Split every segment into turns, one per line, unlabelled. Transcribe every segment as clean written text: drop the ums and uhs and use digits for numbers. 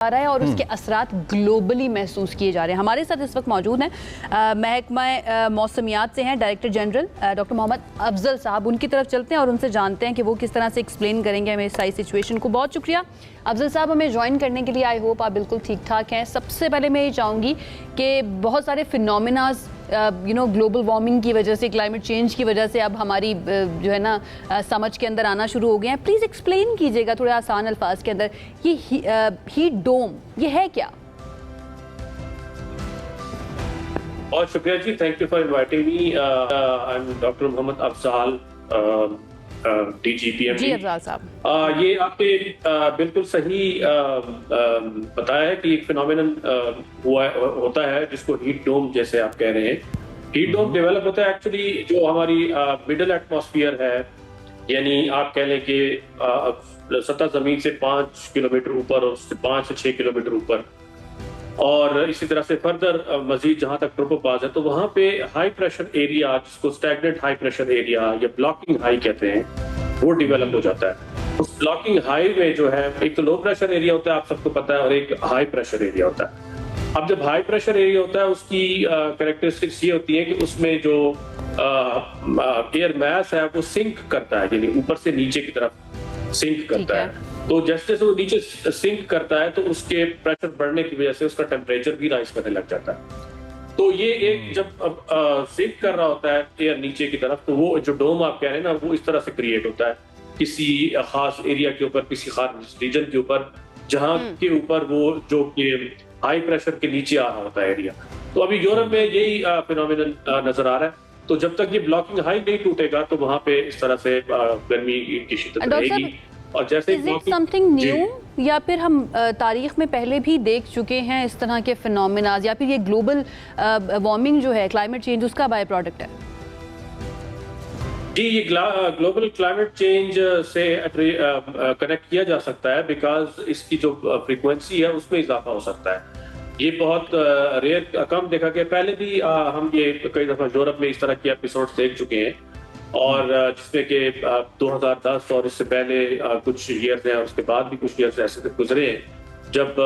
रहा है और उसके असरात ग्लोबली महसूस किए जा रहे हैं। हमारे साथ इस वक्त मौजूद हैं महकमा मौसमियात से हैं director general doctor Mohammad Afzal साहब। उनकी तरफ चलते हैं और उनसे जानते हैं कि वो किस तरह से एक्सप्लेन करेंगे हमें इस सारी सिचुएशन को। बहुत शुक्रिया अफजल साहब हमें ज्वाइन करने के लिए। आई होप आप बिल्कुल ठीक ठाक हैं। सबसे पहले मैं ये चाहूँगी कि बहुत सारे फिनोमिनाज ग्लोबल वार्मिंग की वजह से, क्लाइमेट चेंज की वजह से अब हमारी जो है ना समझ के अंदर आना शुरू हो गए हैं। प्लीज़ एक्सप्लेन कीजिएगा थोड़े आसान अल्फाज के अंदर ये हीट डोम ये है क्या?
बहुत शुक्रिया जी, thank you for inviting me. I am doctor Mohammad Afzal, DGPMD।
जी अफजाल साहब,
ये आपने बिल्कुल सही बताया है कि एक फिनोमिनन होता है जिसको हीट डोम जैसे आप कह रहे हैं। हीट डोम डेवलप होता है एक्चुअली जो हमारी मिडल एटमॉस्फेयर है, यानी आप कह लें कि सतह जमीन से 5 किलोमीटर ऊपर और उससे 5 से 6 किलोमीटर ऊपर, और इसी तरह से फर्दर मजीद जहां तक ट्रोपोपाज है तो वहां पे हाई प्रेशर एरिया, जिसको स्टैग्नेंट हाई प्रेशर एरिया या ब्लॉकिंग हाई कहते हैं, वो डेवलप हो जाता है। उस ब्लॉकिंग हाई में जो है एक तो लो प्रेशर एरिया होता है, आप सबको पता है, और एक हाई प्रेशर एरिया होता है। अब जब हाई प्रेशर एरिया होता है उसकी कैरेक्टरिस्टिक्स ये होती है कि उसमें जो एयर मास है वो सिंक करता है, यानी ऊपर से नीचे की तरफ सिंक करता है। तो जैसे जैसे वो नीचे सिंक करता है तो उसके प्रेशर बढ़ने की वजह से उसका टेम्परेचर भी राइज करने लग जाता है। तो ये एक जब सिंक कर रहा होता है एयर नीचे की तरफ, तो वो जो डोम आप कह रहे हैं ना, वो इस तरह से क्रिएट होता है किसी खास एरिया के ऊपर, किसी खास रीजन के ऊपर, जहां के ऊपर वो जो कि हाई प्रेशर के नीचे आ रहा होता है एरिया। तो अभी यूरोप में यही फिनोमिनन नजर आ रहा है। तो जब तक ये ब्लॉकिंग हाई नहीं टूटेगा तो वहां पे इस तरह से गर्मी की शिद्दत रहेगी। और जैसे
समथिंग न्यू, या फिर हम तारीख में पहले भी देख चुके हैं इस तरह के फिनोमिनाज, या फिर ये ग्लोबल वार्मिंग जो है, क्लाइमेट चेंज, उसका बाय प्रोडक्ट है?
जी, ये ग्लोबल क्लाइमेट चेंज से कनेक्ट किया जा सकता है, बिकॉज इसकी जो फ्रीक्वेंसी है उसमें इजाफा हो सकता है। ये बहुत रेयर, कम देखा गया। पहले भी हम ये कई दफा यूरोप में इस तरह के एपिसोड देख चुके हैं, और जिसमें कि 2010 और इससे पहले कुछ ईयर्स हैं, उसके बाद भी कुछ ईयर्स ऐसे गुजरे हैं जब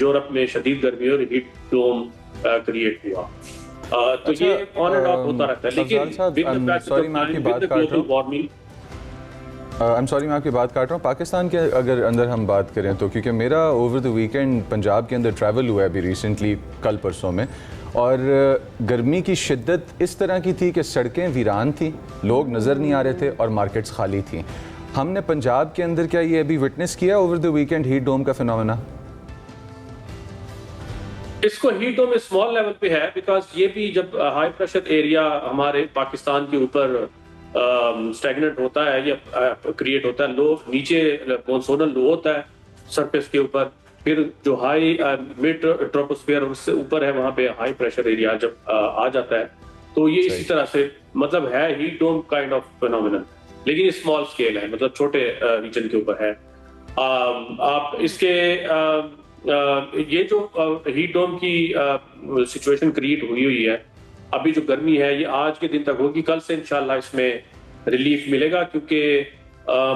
यूरोप में शदीद गर्मी और हीट डोम क्रिएट हुआ। तो ये ऑन एंड ऑफ होता रहता है। लेकिन
I'm sorry मैं आपकी बात काट रहा हूँ। पाकिस्तान के अगर अंदर हम बात करें तो, क्योंकि मेरा ओवर द वीकेंड पंजाब के अंदर ट्रैवल हुआ है अभी रिसेंटली, कल परसों में, और गर्मी की शिद्दत इस तरह की थी कि सड़कें वीरान थी, लोग नज़र नहीं आ रहे थे और मार्केट्स खाली थी। हमने पंजाब के अंदर क्या ये अभी विटनेस किया over the weekend heat dome का फिनोमेना?
इसको हीट डोम स्मॉल लेवल पे है, बिकॉज ये भी जब हाई प्रेशर एरिया हमारे पाकिस्तान के ऊपर स्टैग्नेंट होता है या क्रिएट होता है, लो नीचे मॉनसूनल लो होता है सरफेस के ऊपर, फिर जो हाई मिड ट्रोपोस्फेयर उससे ऊपर है वहां पे हाई प्रेशर एरिया जब आ जाता है, तो ये इसी तरह से मतलब है heat dome kind of phenomenon, लेकिन स्मॉल स्केल है, मतलब छोटे रीजन के ऊपर है। आप इसके ये जो हीट डोम की सिचुएशन क्रिएट हुई है, अभी जो गर्मी है ये आज के दिन तक होगी। कल से इंशाल्लाह इसमें रिलीफ मिलेगा, क्योंकि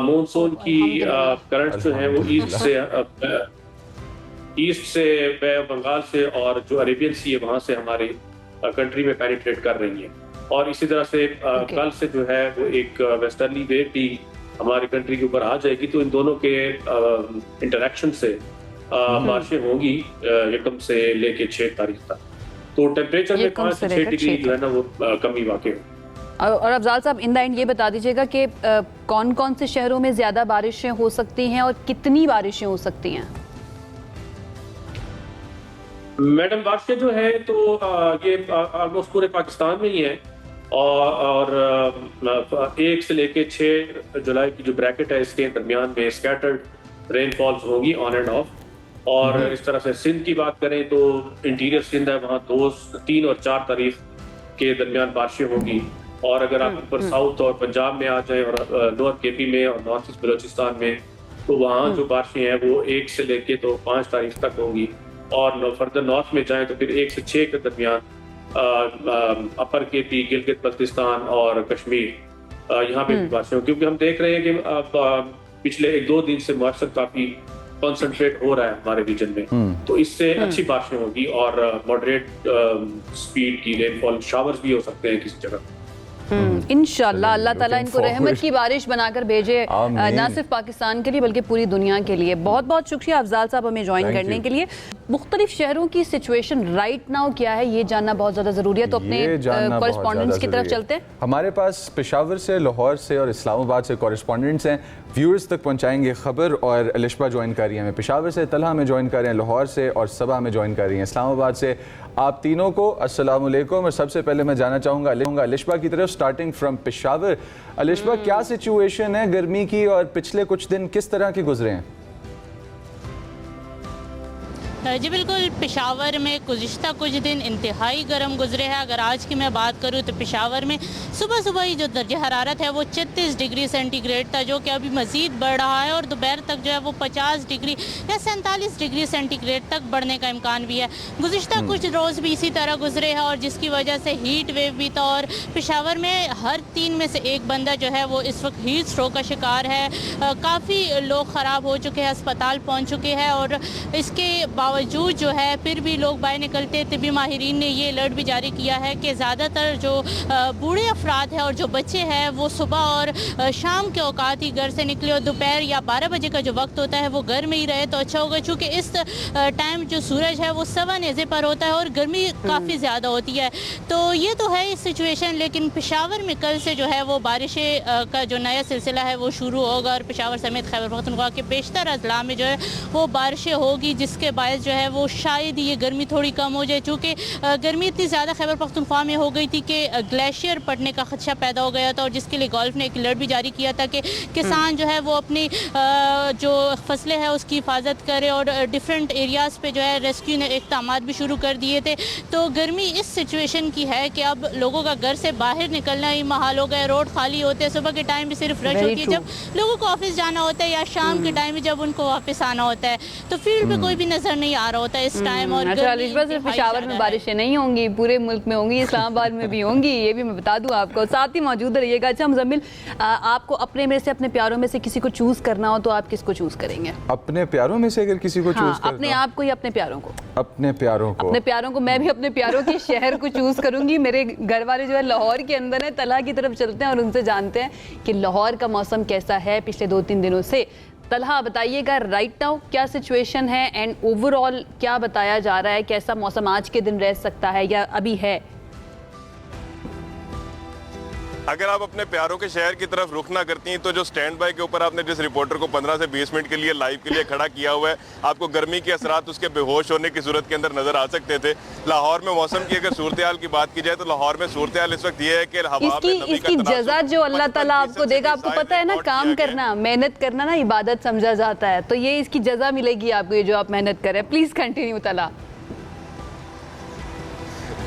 मॉनसून की करंट जो है वो ईस्ट से बंगाल से और जो अरेबियन सी है वहां से हमारी कंट्री में पेनिट्रेट कर रही है, और इसी तरह से कल से जो है वो एक वेस्टर्ली वेव भी हमारी कंट्री के ऊपर आ जाएगी। तो इन दोनों के इंटरेक्शन से बारिशें होंगी 1 से लेके 6 तारीख तक, तो टेम्परेचर में 5 से 6 डिग्री जो है ना वो कमी वाकई हो।
और अफजाल साहब इन द एंड ये बता दीजिएगा कि कौन कौन से शहरों में ज्यादा बारिशें हो सकती हैं और कितनी बारिशें हो सकती हैं?
मैडम, बारिशें जो है तो ये ऑलमोस्ट पूरे पाकिस्तान में ही है, और 1 से लेके 6 जुलाई की जो ब्रैकेट है इसके दरमियान में स्कैटर्ड रेनफॉल्स होंगी ऑन एंड ऑफ। और इस तरह से सिंध की बात करें तो इंटीरियर सिंध है, वहाँ 2, 3 और 4 तारीख के दरमियान बारिशें होगी। और अगर आप ऊपर साउथ और पंजाब में आ जाए और नॉर्थ केपी में और नॉर्थ ईस्ट बलोचिस्तान में, तो वहाँ जो बारिशें हैं वो 1 से लेके तो 5 तारीख तक होंगी। और फर्दर नॉर्थ में जाए तो फिर 1 से 6 के दरमियान अपर केपी, गिलगित बल्तिस्तान और कश्मीर यहाँ पे बारिशें होंगी। क्योंकि हम देख रहे हैं कि पिछले 1-2 दिन से मौसम काफी कॉन्सेंट्रेट हो रहा है हमारे रीजन में, तो इससे अच्छी बारिशें होगी और मॉडरेट स्पीड की रेनफॉल शावर्स भी हो सकते हैं किसी जगह।
इंशाल्लाह अल्लाह ताला
Looking
इनको रहमत
forward.
की बारिश बनाकर भेजे,
आमीन।
ना सिर्फ पाकिस्तान के लिए बल्कि पूरी दुनिया के लिए। बहुत बहुत शुक्रिया अफजाल साहब हमें ज्वाइन
Thank
करने
you.
के लिए। मुख्तलिफ शहरों की सिचुएशन राइट नाउ क्या है ये जानना बहुत ज़्यादा ज़रूरी है, तो अपने
ये जानना बहुत
कॉरेस्पॉन्डेंट्स की
ज़्यादा
तरफ
ज़रूरी
चलते
है।
हैं।
हमारे पास पेशावर से, लाहौर से और इस्लामाबाद से कॉरेस्पॉन्डेंट्स हैं, व्यूअर्स तक पहुंचाएंगे खबर। और अलिशबा ज्वाइन कर रही हैं हमें पेशावर से, तलहा हमें ज्वाइन कर रहे हैं लाहौर से और सबा हमें ज्वाइन कर रही हैं इस्लामाबाद से। आप तीनों को अस्सलाम वालेकुम। और सबसे पहले मैं जाना चाहूँगा अलिशबा की तरफ, स्टार्टिंग फ्रॉम पेशावर। अलिशबा, क्या सिचुएशन है गर्मी की और पिछले कुछ दिन किस तरह के गुजरे हैं?
जी बिल्कुल, पेशावर में गुज़िश्ता कुछ दिन इंतहाई गर्म गुजरे हैं। अगर आज की मैं बात करूँ तो पेशावर में सुबह सुबह ही जो दर्जा हरारत है वो 36 डिग्री सेंटीग्रेड था, जो कि अभी मज़ीद बढ़ रहा है और दोपहर तक जो है वो 50 डिग्री या 47 डिग्री सेंटीग्रेड तक बढ़ने का इम्कान भी है। गुज़िश्ता कुछ रोज़ भी इसी तरह गुजरे हैं और जिसकी वजह से हीट वेव भी था और पेशावर में हर 3 में से एक बंदा जो है वो इस वक्त हीट स्ट्रोक का शिकार है। काफ़ी लोग ख़राब हो चुके हैं, अस्पताल पहुँच चुके हैं और इसके बावजूद जो है फिर भी लोग बाहर निकलते। तिबी माहिरीन ने ये अलर्ट भी जारी किया है कि ज़्यादातर जो बूढ़े अफराद हैं और जो बच्चे हैं वो सुबह और शाम के औकात ही घर से निकले और दोपहर या 12 बजे का जो वक्त होता है वो घर में ही रहे तो अच्छा होगा, चूँकि इस टाइम जो सूरज है वो सवा नेज़े पर होता है और गर्मी काफ़ी ज़्यादा होती है। तो ये तो है इस सिचुएशन, लेकिन पेशावर में कल से जो है वो बारिशें का जो नया सिलसिला है वो शुरू होगा और पेशावर समेत खैबर पख्तूनख्वा के पेशतर अजला में जो है वो बारिशें होगी, जिसके बायस जो है वो शायद ये गर्मी थोड़ी कम हो जाए। चूँकि गर्मी इतनी ज़्यादा खैबर पख्तूनख्वा में हो गई थी कि ग्लेशियर पड़ने का खदशा पैदा हो गया था और जिसके लिए गल्फ ने एक अलर्ट भी जारी किया था कि किसान जो है वो अपनी जो फसलें हैं उसकी हिफाजत करे और डिफरेंट एरियाज़ पे जो है रेस्क्यू ने इक़दाम भी शुरू कर दिए थे। तो गर्मी इस सिचुएशन की है कि अब लोगों का घर से बाहर निकलना ही महाल हो गया। रोड खाली होते हैं, सुबह के टाइम भी सिर्फ रश होती है जब लोगों को ऑफिस जाना होता है या शाम के टाइम भी जब उनको वापस आना होता है, तो फील्ड पे कोई भी नज़र नहीं आ रहा होता है इस टाइम। और
अच्छा अलिशबा, सिर्फ पेशावर में बारिशें नहीं होंगी, पूरे मुल्क में होंगी, इस्लामाबाद में भी होंगी, ये भी मैं बता दूं आपको। साथ ही मौजूद रहिएगा। अच्छा मुज़म्मिल, आपको अपने में से, अपने प्यारों में से किसी को चूज करना हो तो आप किसको चूज करेंगे?
अपने प्यारों में से अगर किसी को चूज करना,
अपने आप को या अपने प्यारों को?
अपने प्यारों को।
अपने प्यारों को। मैं भी अपने प्यारों के शहर को चूज करूंगी। मेरे घर वाले जो है लाहौर के अंदर है। तलहा की तरफ चलते हैं और उनसे जानते हैं कि लाहौर का मौसम कैसा है पिछले 2-3 दिनों से। तलहा, बताइएगा राइट नाउ क्या सिचुएशन है एंड ओवरऑल क्या बताया जा रहा है, कैसा मौसम आज के दिन रह सकता है या अभी है?
अगर आप अपने प्यारों के शहर की तरफ रुख ना करती हैं तो जो स्टैंड बाय के ऊपर आपने जिस रिपोर्टर को 15 से 20 मिनट के लिए लाइव के लिए खड़ा किया हुआ है, आपको गर्मी के असरात उसके बेहोश होने की सूरत के अंदर नजर आ सकते थे। लाहौर में मौसम की अगर सूरत हाल की बात की जाए तो लाहौर में सूरत हाल इस वक्त ये है कि हवा में
इसकी जजा जो अल्लाह ताला आपको देगा, आपको पता है ना, काम करना, मेहनत करना ना इबादत समझा जाता है, तो ये इसकी जजा मिलेगी आपको, ये जो आप मेहनत कर रहे हैं। Please continue Talha.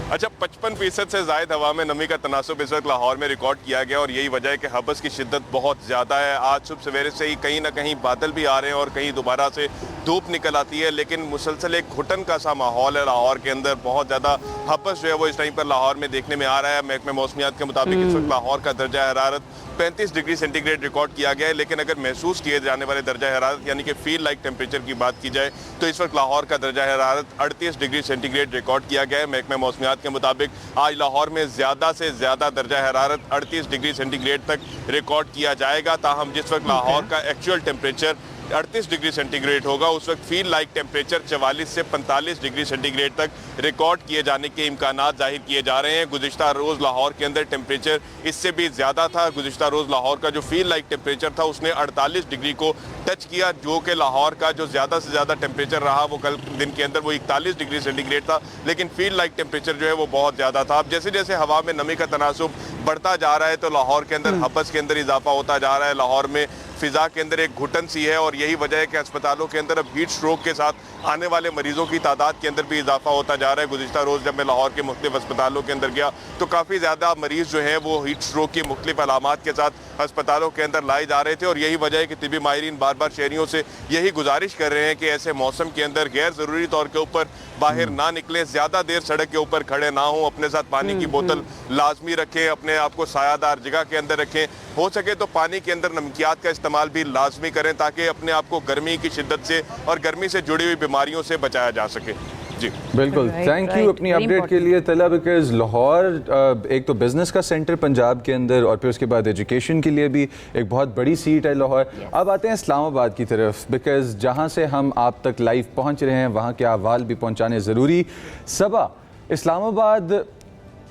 अच्छा, 55% से ज़ायद हवा में नमी का तनासुब इस वक्त लाहौर में रिकॉर्ड किया गया और यही वजह है कि हबस की शिद्दत बहुत ज़्यादा है। आज सुबह सवेरे से ही कहीं ना कहीं बादल भी आ रहे हैं और कहीं दोबारा से धूप निकल आती है, लेकिन मुसलसल एक घुटन का सा माहौल है लाहौर के अंदर। बहुत ज़्यादा हबस जो है वो इस टाइम पर लाहौर में देखने में आ रहा है। महकमे मौसमियात के मुताबिक इस वक्त लाहौर का दर्जा हरारत 35 डिग्री सेंटीग्रेड रिकॉर्ड किया गया है, लेकिन अगर महसूस किए जाने वाले दर्जा हरारत यानी कि फील लाइक टेम्परेचर की बात की जाए तो इस वक्त लाहौर का दर्जा हरारत 38 डिग्री सेंटीग्रेड रिकॉर्ड किया गया है। महकमे मौसमियात के मुताबिक आज लाहौर में ज़्यादा से ज़्यादा दर्जा हरारत 38 डिग्री सेंटीग्रेड तक रिकॉर्ड किया जाएगा। ताहम जिस वक्त लाहौर का एक्चुअल टेम्परेचर 38 डिग्री सेंटीग्रेड होगा, उस वक्त फील लाइक टेम्परेचर 44 से 45 डिग्री सेंटीग्रेड तक रिकॉर्ड किए जाने के इम्कानात जाहिर किए जा रहे हैं। गुज़िश्ता रोज़ लाहौर के अंदर टेम्परेचर इससे भी ज़्यादा था। गुज़िश्ता रोज़ लाहौर का जो फील लाइक टेम्परेचर था उसने 48 डिग्री को टच किया, जो कि लाहौर का जो ज़्यादा से ज़्यादा टेम्परेचर रहा वो कल दिन के अंदर वो 41 डिग्री सेंटीग्रेड था, लेकिन फील लाइक टेम्परेचर जो है वो बहुत ज़्यादा था। अब जैसे जैसे हवा में नमी का तनासुब बढ़ता जा रहा है तो लाहौर के अंदर हबस के अंदर इजाफा होता जा रहा है। लाहौर में फिजा के अंदर एक घुटन सी है और यही वजह है कि अस्पतालों के अंदर अब हीट स्ट्रोक के साथ आने वाले मरीजों की तादाद के अंदर भी इजाफा होता जा रहा है। गुज़िश्ता रोज़ जब मैं लाहौर के मुख्तलिफ अस्पतालों के अंदर गया तो काफ़ी ज़्यादा मरीज़ जो हैं वो हीट स्ट्रोक की मुख्तलिफ अलामात के साथ अस्पतालों के अंदर लाए जा रहे थे और यही वजह है कि तिबी माहिरीन बार बार शहरियों से यही गुजारिश कर रहे हैं कि ऐसे मौसम के अंदर गैर ज़रूरी तौर के ऊपर बाहर ना निकलें, ज़्यादा देर सड़क के ऊपर खड़े ना हों, अपने साथ पानी की बोतल लाजमी रखें, अपने आप को सायादार जगह के अंदर रखें हो सके तो पानी के अंदर नमकियात का इस्तेमाल भी लाजमी करें ताकि अपने आप को गर्मी की शिद्दत से और गर्मी से जुड़ी हुई बीमारियों से बचाया जा सके। जी
बिल्कुल, थैंक यू अपनी अपडेट के लिए तला, बिकॉज लाहौर एक तो बिजनेस का सेंटर पंजाब के अंदर और फिर उसके बाद एजुकेशन के लिए भी एक बहुत बड़ी सीट है लाहौर। अब आते हैं इस्लामाबाद की तरफ, बिकॉज जहां से हम आप तक लाइव पहुंच रहे हैं वहां के अहवाल भी पहुंचाने ज़रूरी। सबा, इस्लामाबाद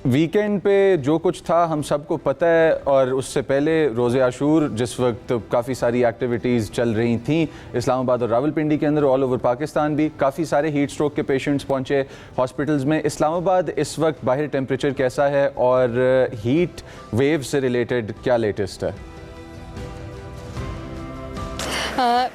वीकेंड पे जो कुछ था हम सबको पता है, और उससे पहले रोज़े आशूर जिस वक्त काफ़ी सारी एक्टिविटीज़ चल रही थी इस्लामाबाद और रावलपिंडी के अंदर, ऑल ओवर पाकिस्तान भी काफ़ी सारे हीट स्ट्रोक के पेशेंट्स पहुंचे हॉस्पिटल्स में। इस्लामाबाद इस वक्त बाहर टेम्परेचर कैसा है और हीट वेव से रिलेटेड क्या लेटेस्ट है?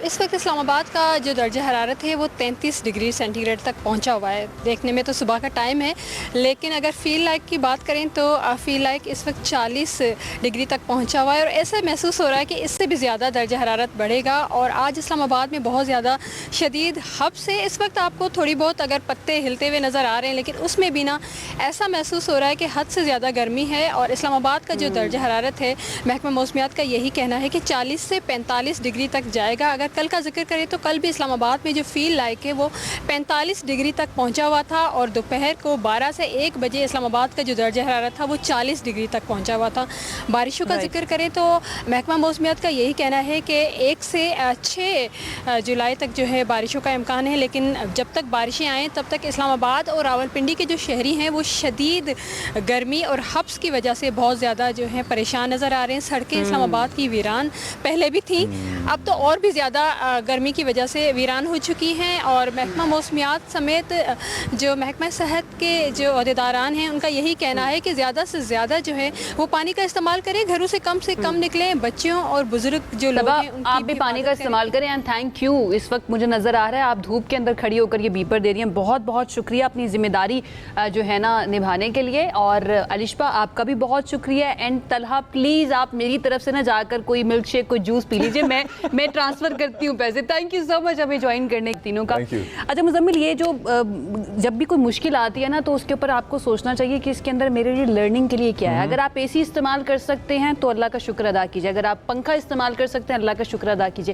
इस वक्त इस्लामाबाद का जो दर्जा हरारत है वो 33 डिग्री सेंटीग्रेड तक पहुंचा हुआ है। देखने में तो सुबह का टाइम है, लेकिन अगर फील लाइक की बात करें तो फील लाइक इस वक्त 40 डिग्री तक पहुंचा हुआ है, और ऐसा महसूस हो रहा है कि इससे भी ज़्यादा दर्जा हरारत बढ़ेगा। और आज इस्लामाबाद में बहुत ज़्यादा शदीद हब्स है। इस वक्त आपको थोड़ी बहुत अगर पत्ते हिलते हुए नज़र आ रहे हैं, लेकिन उसमें भी ना ऐसा महसूस हो रहा है कि हद से ज़्यादा गर्मी है। और इस्लामाबाद का जो दर्जा हरारत है, महकमा मौसमियात का यही कहना है कि 40 से 45 डिग्री तक जाएगा। अगर कल का जिक्र करें तो कल भी इस्लामाबाद में जो फील लाइक है वो 45 डिग्री तक पहुंचा हुआ था, और दोपहर को 12 से 1 बजे इस्लामाबाद का जो दर्जा हरारत था वो 40 डिग्री तक पहुंचा हुआ था। बारिशों का जिक्र करें तो महकमा मौसमियात का यही कहना है कि 1 से 6 जुलाई तक जो है बारिशों का इम्कान है, लेकिन जब तक बारिशें आएँ तब तक इस्लामाबाद और रावलपिंडी के जो शहरी हैं वो शदीद गर्मी और हब्स की वजह से बहुत ज़्यादा जो है परेशान नज़र आ रहे हैं। सड़कें इस्लामाबाद की वीरान पहले भी थी, अब तो और भी ज़्यादा गर्मी की वजह से वीरान हो चुकी हैं। और महकमा मौसमियात समेत जो महकमा सेहत के जो अहदेदारान हैं उनका यही कहना है कि ज़्यादा से ज़्यादा जो है वो पानी का इस्तेमाल करें, घरों से कम निकलें। बच्चों और बुजुर्ग जो लोग हैं उनकी
आप भी पानी का इस्तेमाल करें। एंड थैंक यू, इस वक्त मुझे नज़र आ रहा है आप धूप के अंदर खड़ी होकर ये बीपर दे रही हैं। बहुत बहुत शुक्रिया अपनी जिम्मेदारी जो है ना निभाने के लिए। और अलिशा आपका भी बहुत शुक्रिया। एंड तलहा प्लीज़ आप मेरी तरफ से ना जाकर कोई मिल्क शेक कोई जूस पी लीजिए, मैं ट्रांसफ़र करती हूँ पैसे। थैंक यू सो मच हमें ज्वाइन करने तीनों का। अच्छा मुजम्मिल, ये जो जब भी कोई मुश्किल आती है ना तो उसके ऊपर आपको सोचना चाहिए कि इसके अंदर मेरे लिए लर्निंग के लिए क्या है। अगर आप एसी इस्तेमाल कर सकते हैं तो अल्लाह का शुक्र अदा कीजिए, अगर आप पंखा इस्तेमाल कर सकते हैं अल्लाह का शुक्र अदा कीजिए।